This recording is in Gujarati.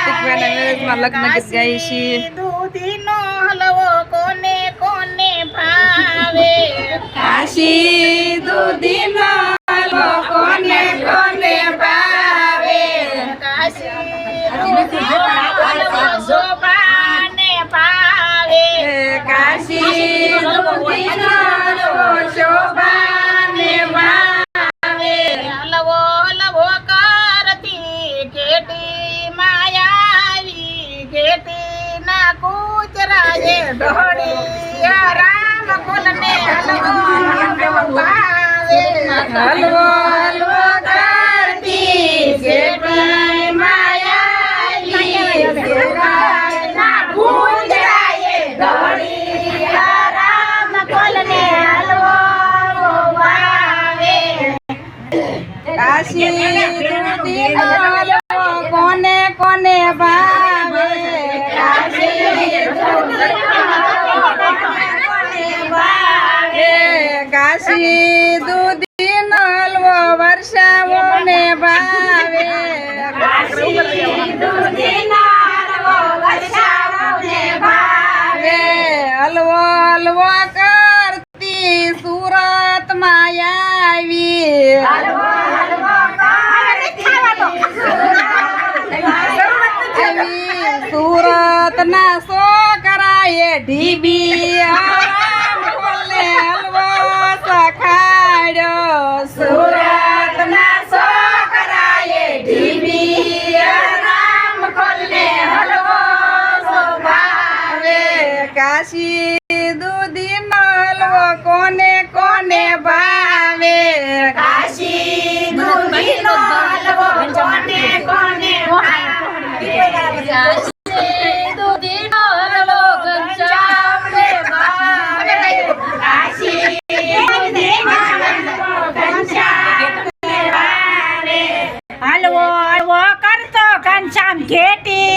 કાર્તિકભાઈના મેરેજમાં લગ્ન ગીત ગાઈએ છીએ. દૂધીનો હલવો કોને કોને ભાવે કાશી દૂધીનો હલવો કોને કોને ભાવે કાશી દૂધીનો હલવો શોભાને ભાવે કાશી દૂધીનો હલવો શોભાને ભાવે હલવો હલવો કરતી ઘેટી માયાવી ઘેટી ના કૂતરાએ ઢોળી રામ કુલને હલવો ભાવે હલવો હલવો કરતી ઘેટી માયાવી ના કૂતરાએ ઢોળી રામ કુલને હલવો ભાવે કાશી દૂધીનો હલવો કોને કોને ભાવે કાશી દૂધીનો હલવો કોને ભાવે કાશી દૂધીનો હલવો વર્ષાઓને ભાવે કાશી દૂધીનો હલવો વર્ષાઓને ભાવે હલવો હલવો કરતી સુરતમાં આવી હલવો સુરત ના છોકરાએ ઢીબી આરામ ખોલે હલવો સખાડ્યો સુરત ના છોકરાએ ઢીબી આરામ ખોલે હલવો ભાવે કાશી દૂધીનો હલવો કોને કોને ભાવે કાશી દૂધીનો હલવો કોને કોને દૂધીનો હલવો ઘનશ્યામને ભાવે કાશી દૂધીનો હલવો ઘનશ્યામને ભાવે હલવો હલવો કરતો ઘનશ્યામ ઘેટી